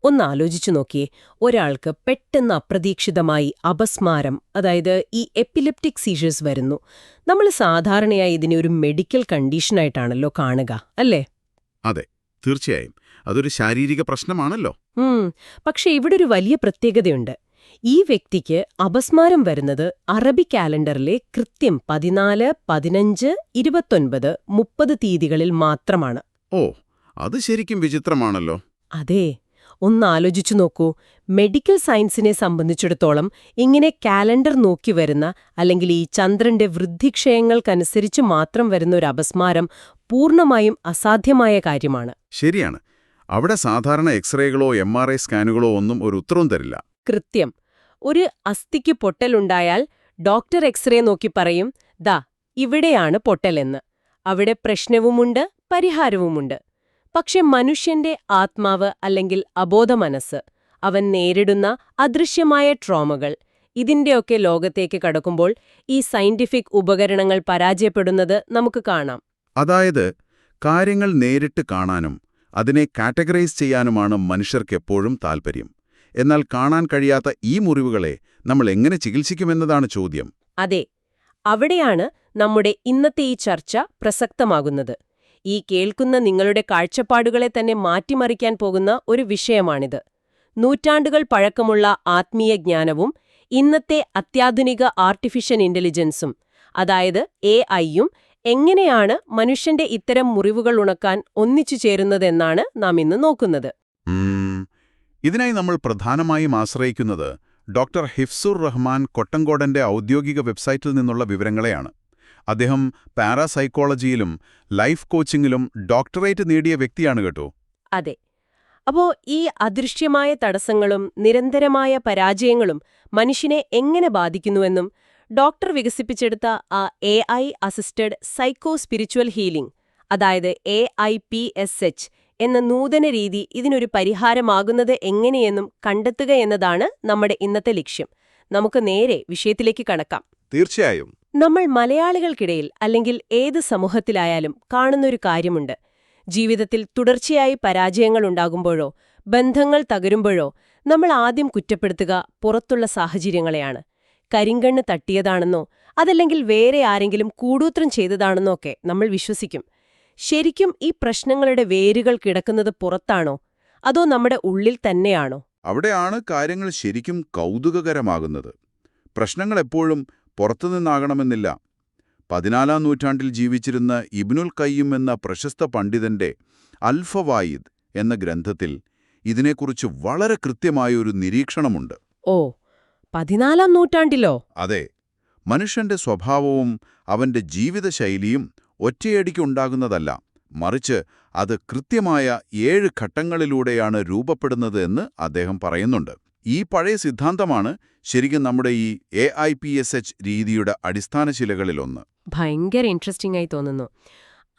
ഒന്ന് ആലോചിച്ചു നോക്കിയേ, ഒരാൾക്ക് പെട്ടെന്ന് അപ്രതീക്ഷിതമായി അപസ്മാരം, അതായത് ഈ എപ്പിലെപ്റ്റിക് സീഷേഴ്സ് വരുന്നു. നമ്മൾ സാധാരണയായി ഇതിനെ ഒരു മെഡിക്കൽ കണ്ടീഷനായിട്ടാണല്ലോ കാണുക, അല്ലേ? അതെ, തീർച്ചയായും അതൊരു ശാരീരിക പ്രശ്നമാണല്ലോ. പക്ഷെ ഇവിടെ ഒരു വലിയ പ്രത്യേകതയുണ്ട്. ഈ വ്യക്തിക്ക് അപസ്മാരം വരുന്നത് അറബി കാലണ്ടറിലെ കൃത്യം 14, 15, 29, 30 തീയതികളിൽ മാത്രമാണ്. ഓ, അത് ശരിക്കും വിചിത്രമാണല്ലോ. അതെ, ഒന്നാലോചിച്ചു നോക്കൂ. മെഡിക്കൽ സയൻസിനെ സംബന്ധിച്ചിടത്തോളം ഇങ്ങനെ കാലണ്ടർ നോക്കി വരുന്ന, അല്ലെങ്കിൽ ഈ ചന്ദ്രന്റെ വൃദ്ധിക്ഷയങ്ങൾക്കനുസരിച്ച് മാത്രം വരുന്ന ഒരു അപസ്മാരം പൂർണ്ണമായും അസാധ്യമായ കാര്യമാണ്. ശരിയാണ്. അവിടെ സാധാരണ എക്സ്റേകളോ MRI സ്കാനുകളോ ഒന്നും ഒരു ഉത്തരവും തരില്ല. കൃത്യം. ഒരു അസ്ഥിക്ക് പൊട്ടലുണ്ടായാൽ ഡോക്ടർ എക്സ്റേ നോക്കി പറയും, ദാ ഇവിടെയാണ് പൊട്ടലെന്ന്. അവിടെ പ്രശ്നവുമുണ്ട്, പരിഹാരവുമുണ്ട്. പക്ഷെ മനുഷ്യന്റെ ആത്മാവ് അല്ലെങ്കിൽ അബോധമനസ്സ്, അവൻ നേരിടുന്ന അദൃശ്യമായ ട്രോമകൾ, ഇതിന്റെയൊക്കെ ലോകത്തേക്ക് കടക്കുമ്പോൾ ഈ സയന്റിഫിക് ഉപകരണങ്ങൾ പരാജയപ്പെടുന്നത് നമുക്ക് കാണാം. അതായത് കാര്യങ്ങൾ നേരിട്ട് കാണാനും അതിനെ കാറ്റഗറൈസ് ചെയ്യാനുമാണ് മനുഷ്യർക്കെപ്പോഴും താൽപ്പര്യം. എന്നാൽ കാണാൻ കഴിയാത്ത ഈ മുറിവുകളെ നമ്മൾ എങ്ങനെ ചികിത്സിക്കുമെന്നതാണ് ചോദ്യം. അതെ, അവിടെയാണ് നമ്മുടെ ഇന്നത്തെ ഈ ചർച്ച പ്രസക്തമാകുന്നത്. ഈ കേൾക്കുന്ന നിങ്ങളുടെ കാഴ്ചപ്പാടുകളെ തന്നെ മാറ്റിമറിക്കാൻ പോകുന്ന ഒരു വിഷയമാണിത്. നൂറ്റാണ്ടുകൾ പഴക്കമുള്ള ആത്മീയ ജ്ഞാനവും ഇന്നത്തെ അത്യാധുനിക ആർട്ടിഫിഷ്യൽ ഇന്റലിജൻസും, അതായത് AI-യും എങ്ങനെയാണ് മനുഷ്യന്റെ ഇത്തരം മുറിവുകൾ ഉണക്കാൻ ഒന്നിച്ചു ചേരുന്നതെന്നാണ് നാം ഇന്ന് നോക്കുന്നത്. ഇതിനായി നമ്മൾ പ്രധാനമായും ആശ്രയിക്കുന്നത് ഡോക്ടർ ഹിഫ്സുർ റഹ്മാൻ കൊട്ടങ്കോടന്റെ ഔദ്യോഗിക വെബ്സൈറ്റിൽ നിന്നുള്ള വിവരങ്ങളെയാണ്. അദ്ദേഹം പാരാസൈക്കോളജിയിലും ലൈഫ് കോച്ചിങ്ങിലും ഡോക്ടറേറ്റ് നേടിയ വ്യക്തിയാണ് കേട്ടോ. അതെ. അപ്പോ ഈ അദൃശ്യമായ തടസ്സങ്ങളും നിരന്തരമായ പരാജയങ്ങളും മനുഷ്യനെ എങ്ങനെ ബാധിക്കുന്നുവെന്നും ഡോക്ടർ വികസിപ്പിച്ചെടുത്ത ആ AI assisted psycho spiritual healing, അതായത് AIPSH എന്ന നൂതന രീതി ഇതിനൊരു പരിഹാരമാകുന്നത് എങ്ങനെയെന്നും കണ്ടെത്തുക എന്നതാണ് നമ്മുടെ ഇന്നത്തെ ലക്ഷ്യം. നമുക്ക് നേരെ വിഷയത്തിലേക്ക് കടക്കാം. തീർച്ചയായും. നമ്മൾ മലയാളികൾക്കിടയിൽ, അല്ലെങ്കിൽ ഏത് സമൂഹത്തിലായാലും കാണുന്നൊരു കാര്യമുണ്ട്. ജീവിതത്തിൽ തുടർച്ചയായി പരാജയങ്ങൾ ഉണ്ടാകുമ്പോഴോ ബന്ധങ്ങൾ തകരുമ്പോഴോ നമ്മൾ ആദ്യം കുറ്റപ്പെടുത്തുക പുറത്തുള്ള സാഹചര്യങ്ങളെയാണ്. കരിങ്കണ്ണ് തട്ടിയതാണെന്നോ അതല്ലെങ്കിൽ വേറെ ആരെങ്കിലും കൂടൂത്രം ചെയ്തതാണെന്നോ ഒക്കെ നമ്മൾ വിശ്വസിക്കും. ശരിക്കും ഈ പ്രശ്നങ്ങളുടെ വേരുകൾ കിടക്കുന്നത് പുറത്താണോ, അതോ നമ്മുടെ ഉള്ളിൽ തന്നെയാണോ? അവിടെയാണ് കാര്യങ്ങൾ ശരിക്കും കൗതുകകരമാകുന്നത്. പ്രശ്നങ്ങൾ എപ്പോഴും പുറത്തുനിന്നാകണമെന്നില്ല. 14-ാം നൂറ്റാണ്ടിൽ ജീവിച്ചിരുന്ന ഇബ്നുൽ ഖയ്യിം എന്ന പ്രശസ്ത പണ്ഡിതന്റെ അൽ ഫവായിദ് എന്ന ഗ്രന്ഥത്തിൽ ഇതിനെക്കുറിച്ച് വളരെ കൃത്യമായൊരു നിരീക്ഷണമുണ്ട്. ഓ, 14-ാം നൂറ്റാണ്ടിലോ? അതെ. മനുഷ്യന്റെ സ്വഭാവവും അവന്റെ ജീവിതശൈലിയും ഒറ്റയടിക്കുണ്ടാകുന്നതല്ല, മറിച്ച് അത് കൃത്യമായ 7 ഘട്ടങ്ങളിലൂടെയാണ് രൂപപ്പെടുന്നത് എന്ന് അദ്ദേഹം പറയുന്നുണ്ട്. ഈ പഴയ സിദ്ധാന്തമാണ് ശരിക്കും നമ്മുടെ ഈ AIPSH രീതിയുടെ അടിസ്ഥാനശിലകളിലൊന്ന്. ഭയങ്കര ഇൻട്രസ്റ്റിംഗ് ആയി തോന്നുന്നു.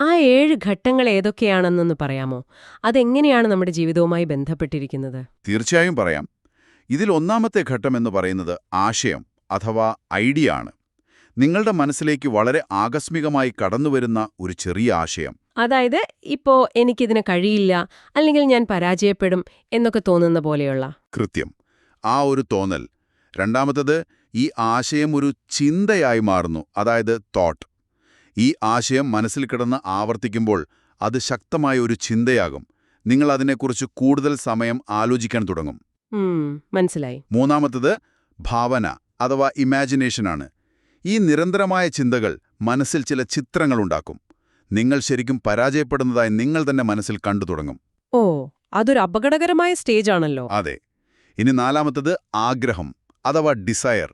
ആ 7 ഘട്ടങ്ങൾ ഏതൊക്കെയാണെന്നൊന്ന് പറയാമോ? അതെങ്ങനെയാണ് നമ്മുടെ ജീവിതവുമായി ബന്ധപ്പെട്ടിരിക്കുന്നത്? തീർച്ചയായും പറയാം. ഇതിൽ ഒന്നാമത്തെ ഘട്ടം എന്ന് പറയുന്നത് ആശയം അഥവാ ഐഡിയ ആണ്. നിങ്ങളുടെ മനസ്സിലേക്ക് വളരെ ആകസ്മികമായി കടന്നുവരുന്ന ഒരു ചെറിയ ആശയം. അതായത് ഇപ്പോ എനിക്കിതിന് കഴിയില്ല, അല്ലെങ്കിൽ ഞാൻ പരാജയപ്പെടും എന്നൊക്കെ തോന്നുന്ന പോലെയുള്ള. കൃത്യം, ആ ഒരു തോന്നൽ. രണ്ടാമത്തത്, ഈ ആശയം ഒരു ചിന്തയായി മാറുന്നു, അതായത് തോട്ട്. ഈ ആശയം മനസ്സിൽ കിടന്ന് ആവർത്തിക്കുമ്പോൾ അത് ശക്തമായ ഒരു ചിന്തയാകും. നിങ്ങൾ അതിനെക്കുറിച്ച് കൂടുതൽ സമയം ആലോചിക്കാൻ തുടങ്ങും. മനസ്സിലായി. മൂന്നാമത്തത് ഭാവന അഥവാ ഇമാജിനേഷനാണ്. ഈ നിരന്തരമായ ചിന്തകൾ മനസ്സിൽ ചില ചിത്രങ്ങളുണ്ടാക്കും. നിങ്ങൾ ശരിക്കും പരാജയപ്പെടുന്നതായി നിങ്ങൾ തന്നെ മനസ്സിൽ കണ്ടു തുടങ്ങും. ഓ, അതൊരു അപകടകരമായ സ്റ്റേജാണല്ലോ. അതെ. ഇനി നാലാമത്തത് ആഗ്രഹം അഥവാ ഡിസയർ.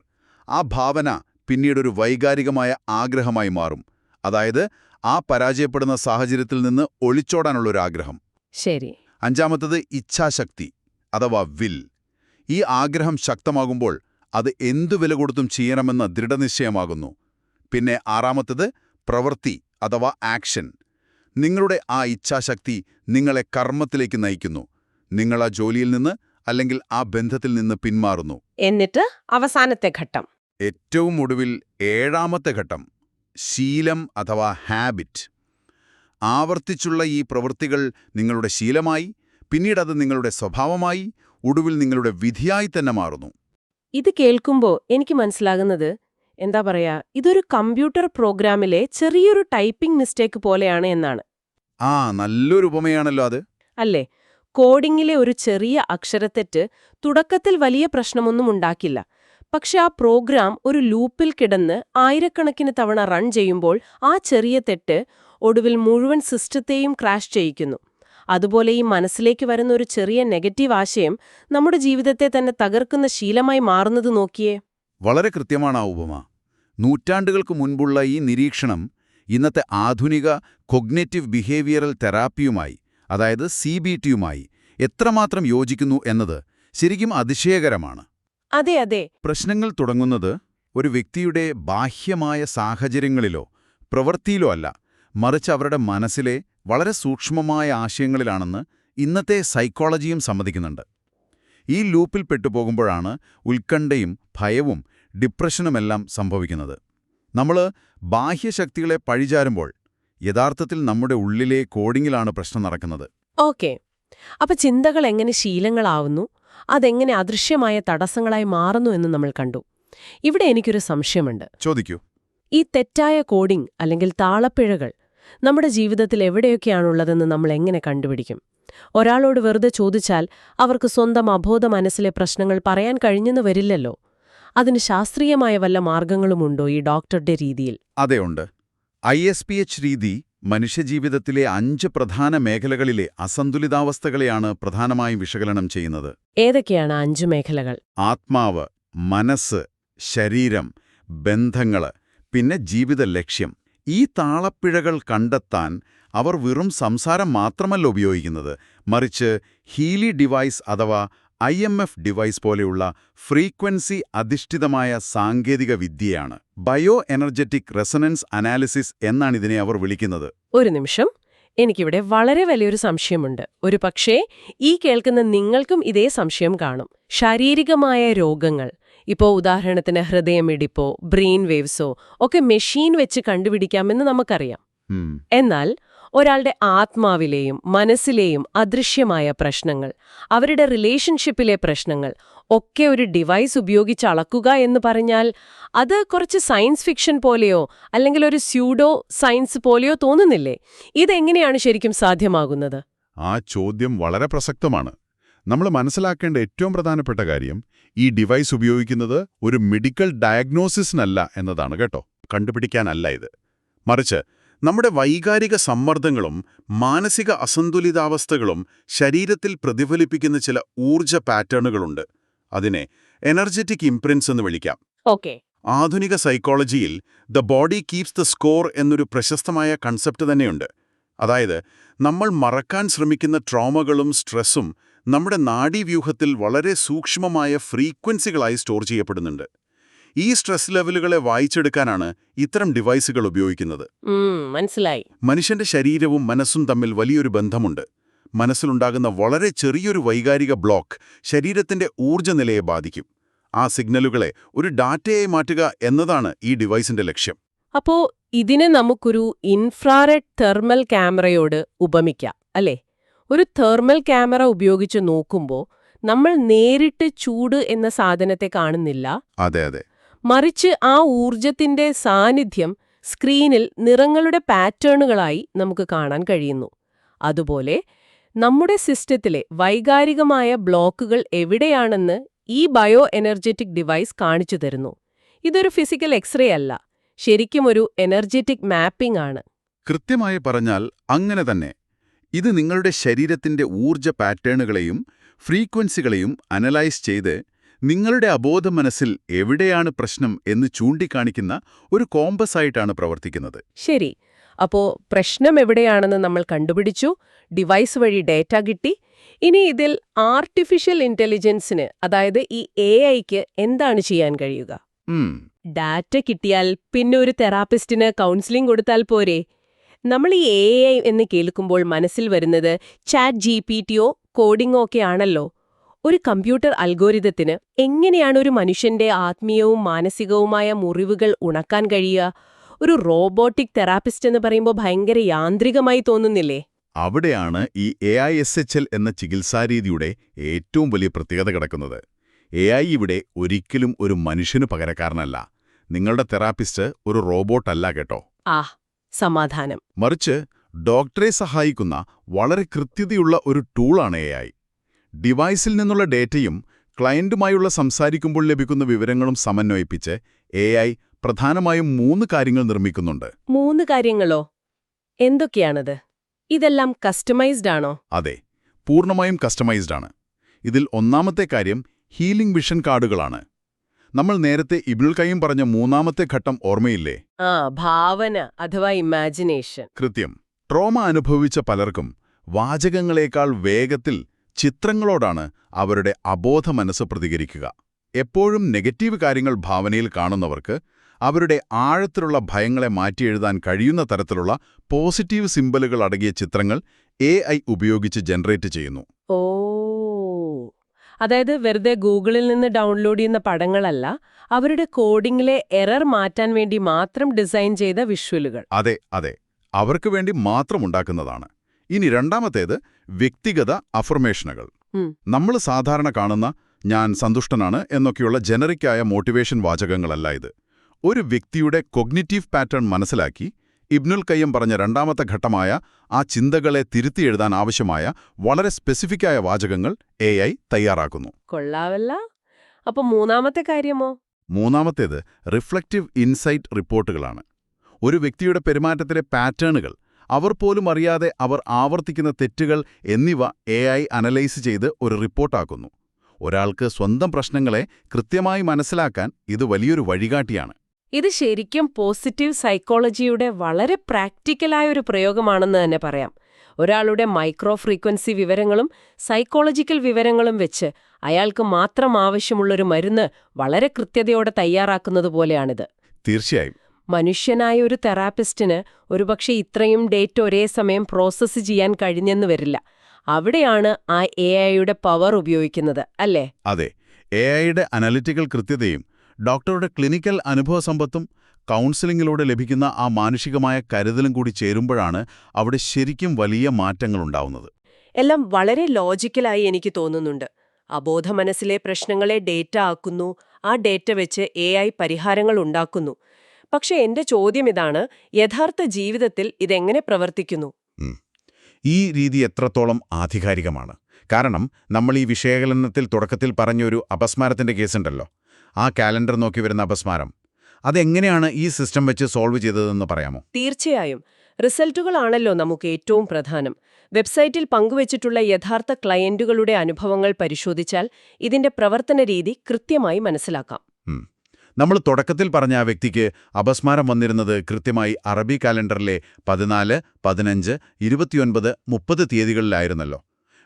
ആ ഭാവന പിന്നീടൊരു വൈകാരികമായ ആഗ്രഹമായി മാറും. അതായത് ആ പരാജയപ്പെടുന്ന സാഹചര്യത്തിൽ നിന്ന് ഒളിച്ചോടാനുള്ളൊരാഗ്രഹം. ശരി. അഞ്ചാമത്തത് ഇച്ഛാശക്തി അഥവാ വിൽ. ഈ ആഗ്രഹം ശക്തമാകുമ്പോൾ അത് എന്തു വില കൊടുത്തും ചെയ്യണമെന്ന ദൃഢനിശ്ചയമാകുന്നു. പിന്നെ ആറാമത്തത് പ്രവൃത്തി അഥവാ ആക്ഷൻ. നിങ്ങളുടെ ആ ഇച്ഛാശക്തി നിങ്ങളെ കർമ്മത്തിലേക്ക് നയിക്കുന്നു. നിങ്ങൾ ആ ജോലിയിൽ നിന്ന് അല്ലെങ്കിൽ ആ ബന്ധത്തിൽ നിന്ന് പിന്മാറുന്നു. എന്നിട്ട് അവസാനത്തെ ഘട്ടം, ഏറ്റവും ഒടുവിൽ 7-ാമത്തെ ഘട്ടം, ശീലം അഥവാ ഹാബിറ്റ്. ആവർത്തിച്ചുള്ള ഈ പ്രവൃത്തികൾ നിങ്ങളുടെ ശീലമായി, പിന്നീടത് നിങ്ങളുടെ സ്വഭാവമായി, ഒടുവിൽ നിങ്ങളുടെ വിധിയായി തന്നെ മാറുന്നു. ഇത് കേൾക്കുമ്പോൾ എനിക്ക് മനസ്സിലാകുന്നത് എന്താ പറയാ, ഇതൊരു കമ്പ്യൂട്ടർ പ്രോഗ്രാമിലെ ചെറിയൊരു ടൈപ്പിംഗ് മിസ്റ്റേക്ക് പോലെയാണ് എന്നാണ്. നല്ലൊരു ഉപമയാണല്ലോ അത്. അല്ലേ? കോഡിങ്ങിലെ ഒരു ചെറിയ അക്ഷരത്തെറ്റ് തുടക്കത്തിൽ വലിയ പ്രശ്നമൊന്നും ഉണ്ടാക്കില്ല. പക്ഷെ ആ പ്രോഗ്രാം ഒരു ലൂപ്പിൽ കിടന്ന് ആയിരക്കണക്കിന് തവണ റൺ ചെയ്യുമ്പോൾ ആ ചെറിയ തെറ്റ് ഒടുവിൽ മുഴുവൻ സിസ്റ്റത്തെയും ക്രാഷ് ചെയ്യിക്കുന്നു. അതുപോലെ ഈ മനസ്സിലേക്ക് വരുന്ന ഒരു ചെറിയ നെഗറ്റീവ് ആശയം നമ്മുടെ ജീവിതത്തെ തന്നെ തകർക്കുന്ന ശീലമായി മാറുന്നത് നോക്കിയേ. വളരെ കൃത്യമാണ് ആ ഉപമ. നൂറ്റാണ്ടുകൾക്ക് മുൻപുള്ള ഈ നിരീക്ഷണം ഇന്നത്തെ ആധുനിക കൊഗ്നേറ്റീവ് ബിഹേവിയറൽ തെറാപ്പിയുമായി, അതായത് CBTയുമായി എത്രമാത്രം യോജിക്കുന്നു എന്നത് ശരിക്കും അതിശയകരമാണ്. അതെ അതെ. പ്രശ്നങ്ങൾ തുടങ്ങുന്നത് ഒരു വ്യക്തിയുടെ ബാഹ്യമായ സാഹചര്യങ്ങളിലോ പ്രവൃത്തിയിലോ അല്ല, മറിച്ച് അവരുടെ മനസ്സിലെ വളരെ സൂക്ഷ്മമായ ആശയങ്ങളിലാണെന്ന് ഇന്നത്തെ സൈക്കോളജിയും സമ്മതിക്കുന്നുണ്ട്. ഈ ലൂപ്പിൽ പെട്ടുപോകുമ്പോഴാണ് ഉത്കണ്ഠയും ഭയവും ഡിപ്രഷനുമെല്ലാം സംഭവിക്കുന്നത്. നമ്മൾ ബാഹ്യശക്തികളെ പഴിചാരുമ്പോൾ യഥാർത്ഥത്തിൽ നമ്മുടെ ഉള്ളിലെ കോഡിങ്ങിലാണ് പ്രശ്നം നടക്കുന്നത്. ഓക്കെ. അപ്പൊ ചിന്തകൾ എങ്ങനെ ശീലങ്ങളാവുന്നു, അതെങ്ങനെ അദൃശ്യമായ തടസ്സങ്ങളായി മാറുന്നു എന്ന് നമ്മൾ കണ്ടു. ഇവിടെ എനിക്കൊരു സംശയമുണ്ട്. ചോദിക്കൂ. ഈ തെറ്റായ കോഡിംഗ് അല്ലെങ്കിൽ താളപ്പിഴകൾ നമ്മുടെ ജീവിതത്തിൽ എവിടെയൊക്കെയാണുള്ളതെന്ന് നമ്മൾ എങ്ങനെ കണ്ടുപിടിക്കും? ഒരാളോട് വെറുതെ ചോദിച്ചാൽ അവർക്ക് സ്വന്തം അബോധ മനസ്സിലെ പ്രശ്നങ്ങൾ പറയാൻ കഴിഞ്ഞെന്ന് വരില്ലല്ലോ. അതിന് ശാസ്ത്രീയമായ വല്ല മാർഗങ്ങളുമുണ്ടോ ഈ ഡോക്ടറുടെ രീതിയിൽ? അതെയുണ്ട്. ISPH രീതി മനുഷ്യജീവിതത്തിലെ 5 പ്രധാന മേഖലകളിലെ അസന്തുലിതാവസ്ഥകളെയാണ് പ്രധാനമായും വിശകലനം ചെയ്യുന്നത്. ഏതൊക്കെയാണ് 5 മേഖലകൾ? ആത്മാവ്, മനസ്സ്, ശരീരം, ബന്ധങ്ങള്, പിന്നെ ജീവിത ലക്ഷ്യം. ഈ താളപ്പിഴകൾ കണ്ടെത്താൻ അവർ വെറും സംസാരം മാത്രമല്ല ഉപയോഗിക്കുന്നത്, മറിച്ച് ഹീലി ഡിവൈസ് അഥവാ IMF ഡിവൈസ് പോലെയുള്ള ഫ്രീക്വൻസി അധിഷ്ഠിതമായ സാങ്കേതിക വിദ്യയാണ്. ബയോ എനർജറ്റിക് റെസണൻസ് അനാലിസിസ് എന്നാണിതിനെ അവർ വിളിക്കുന്നത്. ഒരു നിമിഷം, എനിക്കിവിടെ വളരെ വലിയൊരു സംശയമുണ്ട്. ഒരു പക്ഷേ ഈ കേൾക്കുന്ന നിങ്ങൾക്കും ഇതേ സംശയം കാണും. ശാരീരികമായ രോഗങ്ങൾ, ഇപ്പോൾ ഉദാഹരണത്തിന് ഹൃദയമിടിപ്പോ ബ്രെയിൻ വേവ്സോ ഒക്കെ മെഷീൻ വെച്ച് കണ്ടുപിടിക്കാമെന്ന് നമുക്കറിയാം. എന്നാൽ ഒരാളുടെ ആത്മാവിലെയും മനസ്സിലെയും അദൃശ്യമായ പ്രശ്നങ്ങൾ, അവരുടെ റിലേഷൻഷിപ്പിലെ പ്രശ്നങ്ങൾ ഒക്കെ ഒരു ഡിവൈസ് ഉപയോഗിച്ച് അളക്കുക എന്ന് പറഞ്ഞാൽ അത് കുറച്ച് സയൻസ് ഫിക്ഷൻ പോലെയോ അല്ലെങ്കിൽ ഒരു സ്യൂഡോ സയൻസ് പോലെയോ തോന്നുന്നില്ലേ? ഇതെങ്ങനെയാണ് ശരിക്കും സാധ്യമാകുന്നത്? ആ ചോദ്യം വളരെ പ്രസക്തമാണ്. നമ്മൾ മനസ്സിലാക്കേണ്ട ഏറ്റവും പ്രധാനപ്പെട്ട കാര്യം, ഈ ഡിവൈസ് ഉപയോഗിക്കുന്നത് ഒരു മെഡിക്കൽ ഡയഗ്നോസിസിനല്ല എന്നതാണ് കേട്ടോ. കണ്ടുപിടിക്കാനല്ല ഇത്. മറിച്ച് നമ്മുടെ വൈകാരിക സമ്മർദ്ദങ്ങളും മാനസിക അസന്തുലിതാവസ്ഥകളും ശരീരത്തിൽ പ്രതിഫലിപ്പിക്കുന്ന ചില ഊർജ പാറ്റേണുകളുണ്ട്. അതിനെ എനർജറ്റിക് ഇംപ്രിൻസ് എന്ന് വിളിക്കാം. ഓക്കെ. ആധുനിക സൈക്കോളജിയിൽ the body keeps the score എന്നൊരു പ്രശസ്തമായ കൺസെപ്റ്റ് തന്നെയുണ്ട്. അതായത് നമ്മൾ മറക്കാൻ ശ്രമിക്കുന്ന ട്രോമകളും സ്ട്രെസ്സും നമ്മുടെ നാഡീവ്യൂഹത്തിൽ വളരെ സൂക്ഷ്മമായ ഫ്രീക്വൻസികളായി സ്റ്റോർ ചെയ്യപ്പെടുന്നുണ്ട്. ഈ സ്ട്രെസ് ലെവലുകളെ വായിച്ചെടുക്കാനാണ് ഇത്തരം ഡിവൈസുകൾ ഉപയോഗിക്കുന്നത്. മനസ്സിലായി. മനുഷ്യന്റെ ശരീരവും മനസ്സും തമ്മിൽ വലിയൊരു ബന്ധമുണ്ട്. മനസ്സിലുണ്ടാകുന്ന വളരെ ചെറിയൊരു വൈകാരിക ബ്ലോക്ക് ശരീരത്തിന്റെ ഊർജ്ജനിലയെ ബാധിക്കും. ആ സിഗ്നലുകളെ ഒരു ഡാറ്റയായി മാറ്റുക എന്നതാണ് ഈ ഡിവൈസിന്റെ ലക്ഷ്യം. അപ്പോ ഇതിനെ നമുക്കൊരു ഇൻഫ്രാറെഡ് തെർമൽ ക്യാമറയോട് ഉപമിക്കാം, അല്ലേ? ഒരു തെർമൽ ക്യാമറ ഉപയോഗിച്ച് നോക്കുമ്പോൾ നമ്മൾ നേരിട്ട് ചൂട് എന്ന സാധനത്തെ കാണുന്നില്ല. അതെ അതെ. മറിച്ച് ആ ഊർജത്തിന്റെ സാന്നിധ്യം സ്ക്രീനിൽ നിറങ്ങളുടെ പാറ്റേണുകളായി നമുക്ക് കാണാൻ കഴിയുന്നു. അതുപോലെ നമ്മുടെ സിസ്റ്റത്തിലെ വൈകാരികമായ ബ്ലോക്കുകൾ എവിടെയാണെന്ന് ഈ ബയോ എനർജറ്റിക് ഡിവൈസ് കാണിച്ചു തരുന്നു. ഇതൊരു ഫിസിക്കൽ എക്സ്റേ അല്ല, ശരിക്കും ഒരു എനർജറ്റിക് മാപ്പിംഗ് ആണ്. കൃത്യമായി പറഞ്ഞാൽ അങ്ങനെ തന്നെ. ഇത് നിങ്ങളുടെ ശരീരത്തിന്റെ ഊർജ പാറ്റേണുകളെയും ഫ്രീക്വൻസികളെയും അനലൈസ് ചെയ്ത് നിങ്ങളുടെ അബോധ മനസ്സിൽ എവിടെയാണ് പ്രശ്നം എന്ന് ചൂണ്ടിക്കാണിക്കുന്ന ഒരു കോമ്പസായിട്ടാണ് പ്രവർത്തിക്കുന്നത്. ശരി. അപ്പോ പ്രശ്നം എവിടെയാണെന്ന് നമ്മൾ കണ്ടുപിടിച്ചു, ഡിവൈസ് വഴി ഡേറ്റ കിട്ടി. ഇനി ഇതിൽ ആർട്ടിഫിഷ്യൽ ഇന്റലിജൻസിന്, അതായത് ഈ AIക്ക് എന്താണ് ചെയ്യാൻ കഴിയുക? ഡാറ്റ കിട്ടിയാൽ പിന്നെ ഒരു തെറാപ്പിസ്റ്റിന് കൗൺസിലിംഗ് കൊടുത്താൽ പോരെ? നമ്മൾ ഈ AI എന്ന് കേൾക്കുമ്പോൾ മനസ്സിൽ വരുന്നത് ChatGPTയോ കോഡിങ്ങോ ഒക്കെ ആണല്ലോ. ഒരു കമ്പ്യൂട്ടർ അൽഗോരിതത്തിന് എങ്ങനെയാണ് ഒരു മനുഷ്യന്റെ ആത്മീയവും മാനസികവുമായ മുറിവുകൾ ഉണക്കാൻ കഴിയുക? ഒരു റോബോട്ടിക് തെറാപ്പിസ്റ്റ് എന്ന് പറയുമ്പോൾ ഭയങ്കര യാന്ത്രികമായി തോന്നുന്നില്ലേ? അവിടെയാണ് ഈ AISHL എന്ന ചികിത്സാരീതിയുടെ ഏറ്റവും വലിയ പ്രത്യേകത കിടക്കുന്നത്. AI ഇവിടെ ഒരിക്കലും ഒരു മനുഷ്യന് പകരക്കാരനല്ല. നിങ്ങളുടെ തെറാപ്പിസ്റ്റ് ഒരു റോബോട്ടല്ല കേട്ടോ. സമാധാനം. മറിച്ച് ഡോക്ടറെ സഹായിക്കുന്ന വളരെ കൃത്യതയുള്ള ഒരു ടൂളാണ് AI. ഡിവൈസിൽ നിന്നുള്ള ഡേറ്റയും ക്ലയന്റുമായുള്ള സംസാരിക്കുമ്പോൾ ലഭിക്കുന്ന വിവരങ്ങളും സമന്വയിപ്പിച്ച് AI പ്രധാനമായും 3 കാര്യങ്ങൾ നിർമ്മിക്കുന്നുണ്ട്. 3 കാര്യങ്ങളോ? എന്തൊക്കെയാണത്? ഇതെല്ലാം കസ്റ്റമൈസ്ഡ് ആണോ? അതെ, പൂർണ്ണമായും കസ്റ്റമൈസ്ഡ് ആണ്. ഇതിൽ ഒന്നാമത്തെ കാര്യം ഹീലിംഗ് വിഷൻ കാർഡുകളാണ്. നമ്മൾ നേരത്തെ ഇബ്നുൽ ഖയ്യിം പറഞ്ഞ 3ാമത്തെ ഘട്ടം ഓർമ്മയില്ലേ? ഭാവന അഥവാ ഇമാജിനേഷൻ. കൃത്യം. ട്രോമ അനുഭവിച്ച പലർക്കും വാചകങ്ങളേക്കാൾ വേഗത്തിൽ ചിത്രങ്ങളോടാണ് അവരുടെ അബോധ മനസ്സ് പ്രതികരിക്കുക. എപ്പോഴും നെഗറ്റീവ് കാര്യങ്ങൾ ഭാവനയിൽ കാണുന്നവർക്ക് അവരുടെ ആഴത്തിലുള്ള ഭയങ്ങളെ മാറ്റിയെഴുതാൻ കഴിയുന്ന തരത്തിലുള്ള പോസിറ്റീവ് സിംബലുകൾ അടങ്ങിയ ചിത്രങ്ങൾ AI ഉപയോഗിച്ച് ജനറേറ്റ് ചെയ്യുന്നു. അതായത് വെറുതെ ഗൂഗിളിൽ നിന്ന് ഡൗൺലോഡ് ചെയ്യുന്ന പടങ്ങളല്ല, അവരുടെ കോഡിംഗിലെ എറർ മാറ്റാൻ വേണ്ടി മാത്രം ഡിസൈൻ ചെയ്ത വിഷ്വലുകൾ. അതെ, അവർക്ക് വേണ്ടി മാത്രം ഉണ്ടാക്കുന്നതാണ്. ഇനി രണ്ടാമത്തേത് വ്യക്തിഗത അഫർമേഷനുകൾ. നമ്മൾ സാധാരണ കാണുന്ന ഞാൻ സന്തുഷ്ടനാണ് എന്നൊക്കെയുള്ള ജനറിക്കായ മോട്ടിവേഷൻ വാചകങ്ങളല്ല ഇത്. ഒരു വ്യക്തിയുടെ കൊഗ്നിറ്റീവ് പാറ്റേൺ മനസ്സിലാക്കി ഇബ്നുൽ ഖയ്യിം പറഞ്ഞ രണ്ടാമത്തെ ഘട്ടമായ ആ ചിന്തകളെ തിരുത്തിയെഴുതാൻ ആവശ്യമായ വളരെ സ്പെസിഫിക്കായ വാചകങ്ങൾ AI തയ്യാറാക്കുന്നു. കൊള്ളാവല്ല. അപ്പൊ 3ാമത്തെ കാര്യമോ? മൂന്നാമത്തേത് റിഫ്ലക്റ്റീവ് ഇൻസൈറ്റ് റിപ്പോർട്ടുകളാണ്. ഒരു വ്യക്തിയുടെ പെരുമാറ്റത്തിലെ പാറ്റേണുകൾ, അവർ പോലും അറിയാതെ അവർ ആവർത്തിക്കുന്ന തെറ്റുകൾ എന്നിവ AI അനലൈസ് ചെയ്ത് ഒരു റിപ്പോർട്ടാക്കുന്നു. ഒരാൾക്ക് സ്വന്തം പ്രശ്നങ്ങളെ കൃത്യമായി മനസ്സിലാക്കാൻ ഇത് വലിയൊരു വഴികാട്ടിയാണ്. ഇത് ശരിക്കും പോസിറ്റീവ് സൈക്കോളജിയുടെ വളരെ പ്രാക്ടിക്കലായ ഒരു പ്രയോഗമാണെന്ന് തന്നെ പറയാം. ഒരാളുടെ മൈക്രോ ഫ്രീക്വൻസി വിവരങ്ങളും സൈക്കോളജിക്കൽ വിവരങ്ങളും വെച്ച് അയാൾക്ക് മാത്രം ആവശ്യമുള്ളൊരു മരുന്ന് വളരെ കൃത്യതയോടെ തയ്യാറാക്കുന്നത് പോലെയാണിത്. തീർച്ചയായും. മനുഷ്യനായ ഒരു തെറാപ്പിസ്റ്റിന് ഒരുപക്ഷെ ഇത്രയും ഡേറ്റ ഒരേ സമയം പ്രോസസ്സ് ചെയ്യാൻ കഴിഞ്ഞെന്ന് വരില്ല. അവിടെയാണ് ആ AIയുടെ പവർ ഉപയോഗിക്കുന്നത്, അല്ലേ? അതെ, AIയുടെ അനലിറ്റിക്കൽ കൃത്യതയും ഡോക്ടറുടെ ക്ലിനിക്കൽ അനുഭവസമ്പത്തും കൗൺസിലിങ്ങിലൂടെ ലഭിക്കുന്ന ആ മാനുഷികമായ കരുതലും കൂടി ചേരുമ്പോഴാണ് അവിടെ ശരിക്കും വലിയ മാറ്റങ്ങളുണ്ടാവുന്നത്. എല്ലാം വളരെ ലോജിക്കലായി എനിക്ക് തോന്നുന്നുണ്ട്. അബോധ മനസ്സിലെ പ്രശ്നങ്ങളെ ഡേറ്റ ആക്കുന്നു, ആ ഡേറ്റ വെച്ച് AI പരിഹാരങ്ങൾ ഉണ്ടാക്കുന്നു. പക്ഷെ എന്റെ ചോദ്യം ഇതാണ്, യഥാർത്ഥ ജീവിതത്തിൽ ഇതെങ്ങനെ പ്രവർത്തിക്കുന്നു? ഈ രീതി എത്രത്തോളം ആധികാരികമാണ്? കാരണം നമ്മൾ ഈ വിഷയകലനത്തിൽ തുടക്കത്തിൽ പറഞ്ഞൊരു അപസ്മാരത്തിന്റെ കേസുണ്ടല്ലോ, ആ കാലണ്ടർ നോക്കി വരുന്ന അപസ്മാരം, അതെങ്ങനെയാണ് ഈ സിസ്റ്റം വെച്ച് സോൾവ് ചെയ്തതെന്ന് പറയാമോ? തീർച്ചയായും. റിസൾട്ടുകളാണല്ലോ നമുക്ക് ഏറ്റവും പ്രധാനം. വെബ്സൈറ്റിൽ പങ്കുവച്ചിട്ടുള്ള യഥാർത്ഥ ക്ലയന്റുകളുടെ അനുഭവങ്ങൾ പരിശോധിച്ചാൽ ഇതിന്റെ പ്രവർത്തന രീതി കൃത്യമായി മനസ്സിലാക്കാം. നമ്മൾ തുടക്കത്തിൽ പറഞ്ഞ ആ വ്യക്തിക്ക് അപസ്മാരം വന്നിരുന്നത് കൃത്യമായി അറബി കാലണ്ടറിലെ 14, 15, 29, 30 തീയതികളിലായിരുന്നല്ലോ.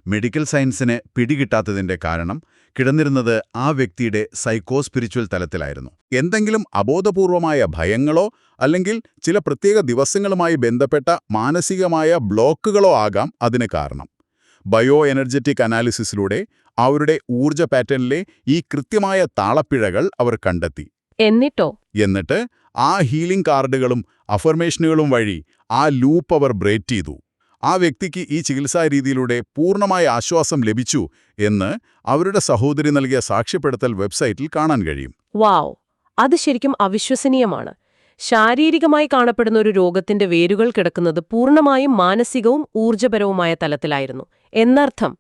മെഡിക്കൽ സയൻസിന് പിടികിട്ടാത്തതിന്റെ കാരണം കിടന്നിരുന്നത് ആ വ്യക്തിയുടെ സൈക്കോസ്പിരിച്വൽ തലത്തിലായിരുന്നു. എന്തെങ്കിലും അബോധപൂർവമായ ഭയങ്ങളോ അല്ലെങ്കിൽ ചില പ്രത്യേക ദിവസങ്ങളുമായി ബന്ധപ്പെട്ട മാനസികമായ ബ്ലോക്കുകളോ ആകാം അതിന് കാരണം. ബയോ എനർജറ്റിക് അനാലിസിസിലൂടെ അവരുടെ ഊർജ്ജ പാറ്റേണിലെ ഈ കൃത്യമായ താളപ്പിഴകൾ അവർ കണ്ടെത്തി. എന്നിട്ട് ആ ഹീലിംഗ് കാർഡുകളും അഫർമേഷനുകളും വഴി ആ ലൂപ്പ് അവർ ബ്രേക്ക് ചെയ്തു. ആ വ്യക്തിക്ക് ഈ ചികിത്സാ രീതിയിലൂടെ പൂർണ്ണമായ ആശ്വാസം ലഭിച്ചു എന്ന് അവരുടെ സഹോദരി നൽകിയ സാക്ഷ്യപ്പെടുത്തൽ വെബ്സൈറ്റിൽ കാണാൻ കഴിയും. വാവ്, അത് ശരിക്കും അവിശ്വസനീയമാണ്. ശാരീരികമായി കാണപ്പെടുന്ന ഒരു രോഗത്തിന്റെ വേരുകൾ കിടക്കുന്നത് പൂർണ്ണമായും മാനസികവും ഊർജ്ജപരവുമായ തലത്തിലായിരുന്നു എന്നർത്ഥം.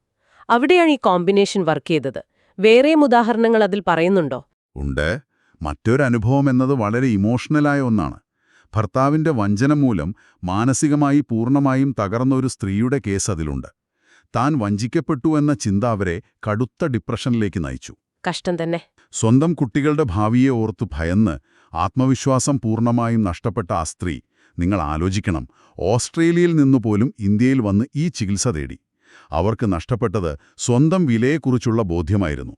അവിടെയാണ് ഈ കോമ്പിനേഷൻ വർക്ക് ചെയ്തത്. വേറെയും ഉദാഹരണങ്ങൾ അതിൽ പറയുന്നുണ്ടോ? ഉണ്ട്. മറ്റൊരനുഭവം എന്നത് വളരെ ഇമോഷണലായ ഒന്നാണ്. ഭർത്താവിന്റെ വഞ്ചന മൂലം മാനസികമായി പൂർണ്ണമായും തകർന്ന ഒരു സ്ത്രീയുടെ കേസ് അതിലുണ്ട്. താൻ വഞ്ചിക്കപ്പെട്ടു എന്ന ചിന്ത അവരെ കടുത്ത ഡിപ്രഷനിലേക്ക് നയിച്ചു. കഷ്ടം തന്നെ. സ്വന്തം കുട്ടികളുടെ ഭാവിയെ ഓർത്തു ഭയന്ന് ആത്മവിശ്വാസം പൂർണ്ണമായും നഷ്ടപ്പെട്ട ആ സ്ത്രീ, നിങ്ങൾ ആലോചിക്കണം, ഓസ്ട്രേലിയയിൽ നിന്നുപോലും ഇന്ത്യയിൽ വന്ന് ഈ ചികിത്സ തേടി. അവർക്ക് നഷ്ടപ്പെട്ടത് സ്വന്തം വിലയെക്കുറിച്ചുള്ള ബോധ്യമായിരുന്നു.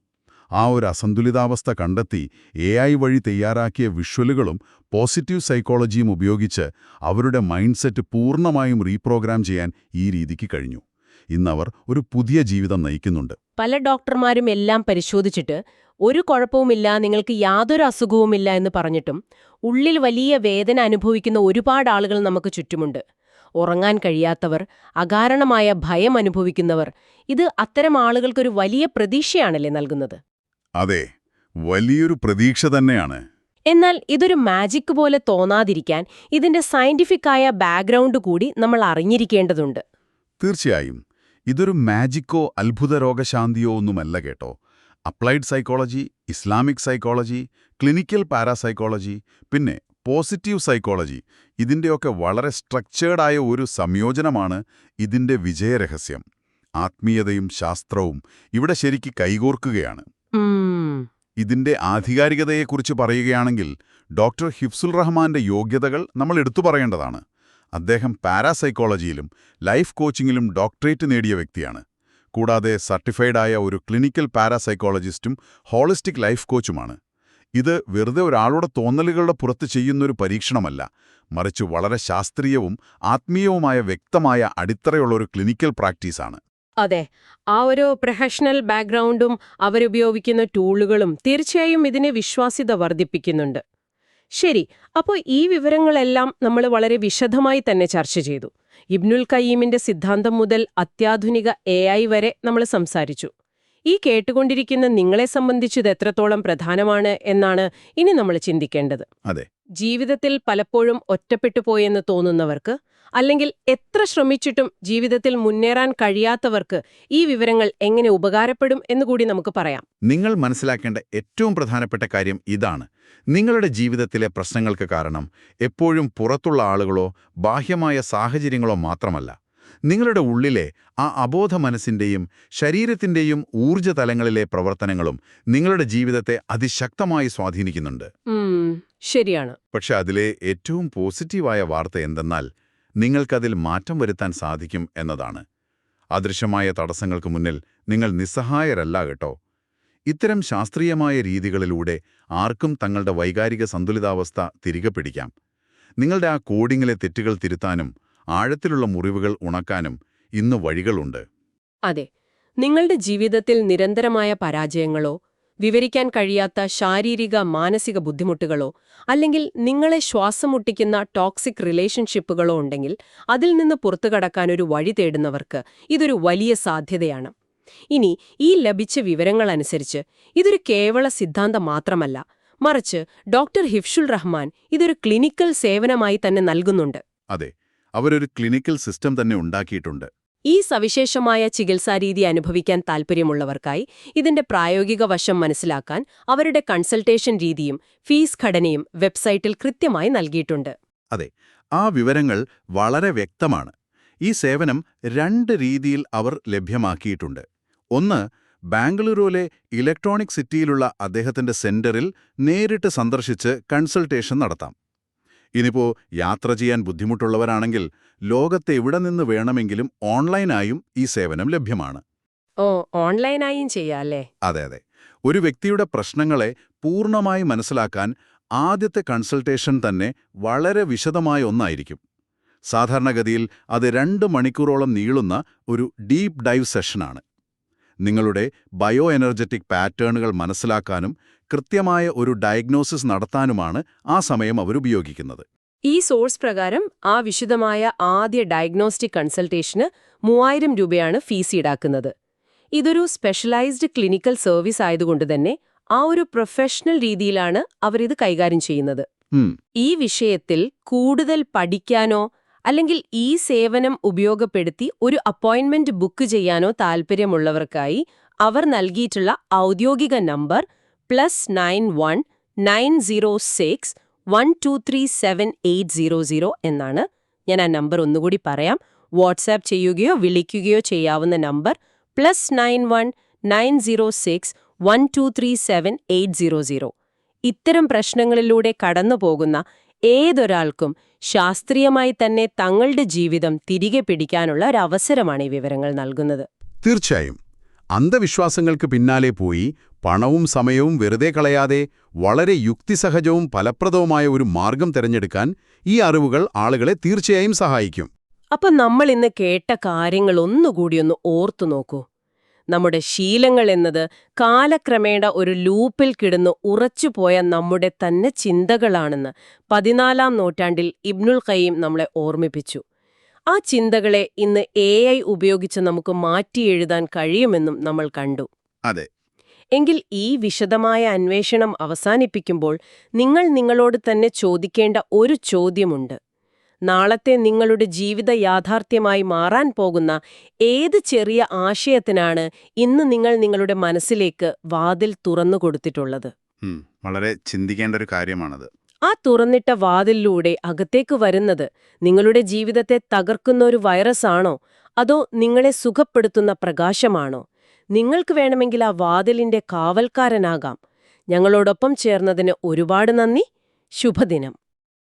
ആ ഒരു അസന്തുലിതാവസ്ഥ കണ്ടെത്തി AI വഴി തയ്യാറാക്കിയ വിഷ്വലുകളും പോസിറ്റീവ് സൈക്കോളജിയും ഉപയോഗിച്ച് അവരുടെ മൈൻഡ് സെറ്റ് പൂർണ്ണമായും റീപ്രോഗ്രാം ചെയ്യാൻ ഈ രീതിക്ക് കഴിഞ്ഞു. ഇന്നവർ ഒരു പുതിയ ജീവിതം നയിക്കുന്നുണ്ട്. പല ഡോക്ടർമാരും എല്ലാം പരിശോധിച്ചിട്ട് ഒരു കുഴപ്പവുമില്ല, നിങ്ങൾക്ക് യാതൊരു അസുഖവുമില്ല എന്ന് പറഞ്ഞിട്ടും ഉള്ളിൽ വലിയ വേദന അനുഭവിക്കുന്ന ഒരുപാട് ആളുകൾ നമുക്ക് ചുറ്റുമുണ്ട്. ഉറങ്ങാൻ കഴിയാത്തവർ, അകാരണമായ ഭയം അനുഭവിക്കുന്നവർ, ഇത് അത്തരം ആളുകൾക്കൊരു വലിയ പ്രതീക്ഷയാണല്ലേ നൽകുന്നത്. അതെ, വലിയൊരു പ്രതീക്ഷ തന്നെയാണ്. എന്നാൽ ഇതൊരു മാജിക് പോലെ തോന്നാതിരിക്കാൻ ഇതിന്റെ സയന്റിഫിക്കായ ബാക്ക്ഗ്രൗണ്ട് കൂടി നമ്മൾ അറിഞ്ഞിരിക്കേണ്ടതുണ്ട്. തീർച്ചയായും ഇതൊരു മാജിക്കോ അത്ഭുത രോഗശാന്തിയോ ഒന്നുമല്ല കേട്ടോ. Applied psychology, Islamic psychology, clinical parapsychology, പിന്നെ പോസിറ്റീവ് സൈക്കോളജി, ഇതിൻ്റെയൊക്കെ വളരെ സ്ട്രക്ചേർഡായ ഒരു സംയോജനമാണ് ഇതിൻ്റെ വിജയരഹസ്യം. ആത്മീയതയും ശാസ്ത്രവും ഇവിടെ ശരിക്ക് കൈകോർക്കുകയാണ്. ഇതിന്റെ ആധികാരികതയെക്കുറിച്ച് പറയുകയാണെങ്കിൽ ഡോക്ടർ ഹിഫ്സുൽ റഹ്മാന്റെ യോഗ്യതകൾ നമ്മൾ എടുത്തു പറയേണ്ടതാണ്. അദ്ദേഹം പാരാസൈക്കോളജിയിലും ലൈഫ് കോച്ചിങ്ങിലും ഡോക്ടറേറ്റ് നേടിയ വ്യക്തിയാണ്. കൂടാതെ സർട്ടിഫൈഡായ ഒരു ക്ലിനിക്കൽ പാരാസൈക്കോളജിസ്റ്റും ഹോളിസ്റ്റിക് ലൈഫ് കോച്ചുമാണ്. ഇത് വെറുതെ ഒരാളുടെ തോന്നലുകളുടെ പുറത്ത് ചെയ്യുന്നൊരു പരീക്ഷണമല്ല, മറിച്ച് വളരെ ശാസ്ത്രീയവും ആത്മീയവുമായ വ്യക്തമായ അടിത്തറയുള്ളൊരു ക്ലിനിക്കൽ പ്രാക്ടീസാണ്. അതെ, ആ ഒരു പ്രൊഫഷണൽ ബാക്ക്ഗ്രൗണ്ടും അവരുപയോഗിക്കുന്ന ടൂളുകളും തീർച്ചയായും ഇതിനെ വിശ്വാസ്യത വർദ്ധിപ്പിക്കുന്നുണ്ട്. ശരി, അപ്പോൾ ഈ വിവരങ്ങളെല്ലാം നമ്മൾ വളരെ വിശദമായി തന്നെ ചർച്ച ചെയ്തു. ഇബ്നുൽ ഖയ്യിമിന്റെ സിദ്ധാന്തം മുതൽ അത്യാധുനിക AI വരെ നമ്മൾ സംസാരിച്ചു. ഈ കേട്ടുകൊണ്ടിരിക്കുന്ന നിങ്ങളെ സംബന്ധിച്ചത് എത്രത്തോളം പ്രധാനമാണ് എന്നാണ് ഇനി നമ്മൾ ചിന്തിക്കേണ്ടത്. അതെ, ജീവിതത്തിൽ പലപ്പോഴും ഒറ്റപ്പെട്ടു പോയെന്ന് തോന്നുന്നവർക്ക്, അല്ലെങ്കിൽ എത്ര ശ്രമിച്ചിട്ടും ജീവിതത്തിൽ മുന്നേറാൻ കഴിയാത്തവർക്ക് ഈ വിവരങ്ങൾ എങ്ങനെ ഉപകാരപ്പെടും എന്നുകൂടി നമുക്ക് പറയാം. നിങ്ങൾ മനസ്സിലാക്കേണ്ട ഏറ്റവും പ്രധാനപ്പെട്ട കാര്യം ഇതാണ്. നിങ്ങളുടെ ജീവിതത്തിലെ പ്രശ്നങ്ങൾക്ക് കാരണം എപ്പോഴും പുറത്തുള്ള ആളുകളോ ബാഹ്യമായ സാഹചര്യങ്ങളോ മാത്രമല്ല. നിങ്ങളുടെ ഉള്ളിലെ ആ അബോധ മനസ്സിന്റെയും ശരീരത്തിന്റെയും ഊർജ്ജതലങ്ങളിലെ പ്രവർത്തനങ്ങളും നിങ്ങളുടെ ജീവിതത്തെ അതിശക്തമായി സ്വാധീനിക്കുന്നുണ്ട്. ശരിയാണ്. പക്ഷെ അതിലെ ഏറ്റവും പോസിറ്റീവായ വാർത്ത എന്തെന്നാൽ നിങ്ങൾക്കതിൽ മാറ്റം വരുത്താൻ സാധിക്കും എന്നതാണ്. അദൃശ്യമായ തടസ്സങ്ങൾക്ക് മുന്നിൽ നിങ്ങൾ നിസ്സഹായരല്ല കേട്ടോ. ഇത്തരം ശാസ്ത്രീയമായ രീതികളിലൂടെ ആർക്കും തങ്ങളുടെ വൈകാരിക സന്തുലിതാവസ്ഥ തിരികെ പിടിക്കാം. നിങ്ങളുടെ ആ കോഡിങ്ങിലെ തെറ്റുകൾ തിരുത്താനും ആഴത്തിലുള്ള മുറിവുകൾ ഉണക്കാനും ഇന്ന് വഴികളുണ്ട്. അതെ, നിങ്ങളുടെ ജീവിതത്തിൽ നിരന്തരമായ പരാജയങ്ങളോ, വിവരിക്കാൻ കഴിയാത്ത ശാരീരിക മാനസിക ബുദ്ധിമുട്ടുകളോ, അല്ലെങ്കിൽ നിങ്ങളെ ശ്വാസം മുട്ടിക്കുന്ന ടോക്സിക് റിലേഷൻഷിപ്പുകളോ ഉണ്ടെങ്കിൽ അതിൽ നിന്ന് പുറത്തുകടക്കാനൊരു വഴി തേടുന്നവർക്ക് ഇതൊരു വലിയ സാധ്യതയാണ്. ഇനി ഈ ലഭിച്ച വിവരങ്ങളനുസരിച്ച് ഇതൊരു കേവല സിദ്ധാന്തം മാത്രമല്ല, മറിച്ച് ഡോക്ടർ ഹിഫ്സുൽ റഹ്മാൻ ഇതൊരു ക്ലിനിക്കൽ സേവനമായി തന്നെ നൽകുന്നുണ്ട്. അതെ, അവരൊരു ക്ലിനിക്കൽ സിസ്റ്റം തന്നെ ഉണ്ടാക്കിയിട്ടുണ്ട്. ഈ സവിശേഷമായ ചികിത്സാരീതി അനുഭവിക്കാൻ താൽപ്പര്യമുള്ളവർക്കായി ഇതിന്റെ പ്രായോഗിക വശം മനസ്സിലാക്കാൻ അവരുടെ കൺസൾട്ടേഷൻ രീതിയും ഫീസ് ഘടനയും വെബ്സൈറ്റിൽ കൃത്യമായി നൽകിയിട്ടുണ്ട്. അതെ, ആ വിവരങ്ങൾ വളരെ വ്യക്തമാണ്. ഈ സേവനം 2 രീതിയിൽ അവർ ലഭ്യമാക്കിയിട്ടുണ്ട്. ഒന്ന്, ബാംഗ്ലൂരുവിലെ ഇലക്ട്രോണിക് സിറ്റിയിലുള്ള അദ്ദേഹത്തിന്റെ സെന്ററിൽ നേരിട്ട് സന്ദർശിച്ച് കൺസൾട്ടേഷൻ നടത്താം. ഇനിയിപ്പോൾ യാത്ര ചെയ്യാൻ ബുദ്ധിമുട്ടുള്ളവരാണെങ്കിൽ ലോകത്തെ എവിടെ നിന്ന് വേണമെങ്കിലും ഓൺലൈനായും ഈ സേവനം ലഭ്യമാണ്. ഓൺലൈനായും ചെയ്യാല്ലേ? അതെ അതെ, ഒരു വ്യക്തിയുടെ പ്രശ്നങ്ങളെ പൂർണ്ണമായി മനസ്സിലാക്കാൻ ആദ്യത്തെ കൺസൾട്ടേഷൻ തന്നെ വളരെ വിശദമായ ഒന്നായിരിക്കും. സാധാരണഗതിയിൽ അത് 2 മണിക്കൂറോളം നീളുന്ന ഒരു ഡീപ്പ് ഡൈവ് സെഷനാണ്. നിങ്ങളുടെ ബയോ എനർജറ്റിക് പാറ്റേണുകൾ മനസ്സിലാക്കാനും കൃത്യമായ ഒരു ഡയഗ്നോസിസ് നടത്താനുമാണ് ആ സമയം അവരുപയോഗിക്കുന്നത്. ഈ സോഴ്സ് പ്രകാരം ആ വിശദമായ ആദ്യ ഡയഗ്നോസ്റ്റിക് കൺസൾട്ടേഷന് 3000 രൂപയാണ് ഫീസ് ഈടാക്കുന്നത്. ഇതൊരു സ്പെഷ്യലൈസ്ഡ് ക്ലിനിക്കൽ സർവീസ് ആയതുകൊണ്ട് തന്നെ ആ ഒരു പ്രൊഫഷണൽ രീതിയിലാണ് അവരിത് കൈകാര്യം ചെയ്യുന്നത്. ഈ വിഷയത്തിൽ കൂടുതൽ പഠിക്കാനോ അല്ലെങ്കിൽ ഈ സേവനം ഉപയോഗപ്പെടുത്തി ഒരു അപ്പോയിന്റ്മെന്റ് ബുക്ക് ചെയ്യാനോ താൽപ്പര്യമുള്ളവർക്കായി അവർ നൽകിയിട്ടുള്ള ഔദ്യോഗിക നമ്പർ +91 906 1237800 എന്നാണ്. ഞാൻ ആ നമ്പർ ഒന്നുകൂടി പറയാം. വാട്സാപ്പ് ചെയ്യുകയോ വിളിക്കുകയോ ചെയ്യാവുന്ന നമ്പർ +91 906 1237800. ഇത്തരം പ്രശ്നങ്ങളിലൂടെ കടന്നുപോകുന്ന ഏതൊരാൾക്കും ശാസ്ത്രീയമായി തന്നെ തങ്ങളുടെ ജീവിതം തിരികെ പിടിക്കാനുള്ള ഒരവസരമാണ് ഈ വിവരങ്ങൾ നൽകുന്നത്. തീർച്ചയായും അന്ധവിശ്വാസങ്ങൾക്ക് പിന്നാലെ പോയി പണവും സമയവും വെറുതെ കളയാതെ വളരെ യുക്തിസഹജവും ഫലപ്രദവുമായ ഒരു മാർഗം തിരഞ്ഞെടുക്കാൻ ഈ അറിവുകൾ ആളുകളെ തീർച്ചയായും സഹായിക്കും. അപ്പം നമ്മൾ ഇന്ന് കേട്ട കാര്യങ്ങൾ ഒന്നുകൂടിയൊന്ന് ഓർത്തു നോക്കൂ. നമ്മുടെ ശീലങ്ങൾ എന്നത് കാലക്രമേണ ഒരു ലൂപ്പിൽ കിടന്ന് ഉറച്ചുപോയ നമ്മുടെ തന്നെ ചിന്തകളാണെന്ന് 14-ാം നൂറ്റാണ്ടിൽ ഇബ്നുൽ ഖയ്യിം നമ്മളെ ഓർമ്മിപ്പിച്ചു. ആ ചിന്തകളെ ഇന്ന് AI ഉപയോഗിച്ച് നമുക്ക് മാറ്റിയെഴുതാൻ കഴിയുമെന്നും നമ്മൾ കണ്ടു. അതെ. എങ്കിൽ ഈ വിശദമായ അന്വേഷണം അവസാനിപ്പിക്കുമ്പോൾ നിങ്ങൾ നിങ്ങളോട് തന്നെ ചോദിക്കേണ്ട ഒരു ചോദ്യമുണ്ട്. നാളത്തെ നിങ്ങളുടെ ജീവിത യാഥാർത്ഥ്യമായി മാറാൻ പോകുന്ന ഏത് ചെറിയ ആശയത്തിനാണ് ഇന്ന് നിങ്ങൾ നിങ്ങളുടെ മനസ്സിലേക്ക് വാതിൽ തുറന്നു കൊടുത്തിട്ടുള്ളത്? വളരെ ചിന്തിക്കേണ്ട ഒരു കാര്യമാണത്. ആ തുറന്നിട്ട വാതിലിലൂടെ അകത്തേക്ക് വരുന്നത് നിങ്ങളുടെ ജീവിതത്തെ തകർക്കുന്ന ഒരു വൈറസാണോ, അതോ നിങ്ങളെ സുഖപ്പെടുത്തുന്ന പ്രകാശമാണോ? നിങ്ങൾക്ക് വേണമെങ്കിൽ ആ വാതിലിന്റെ കാവൽക്കാരനാകാം. ഞങ്ങളോടൊപ്പം ചേർന്നതിന് ഒരുപാട് നന്ദി. ശുഭദിനം.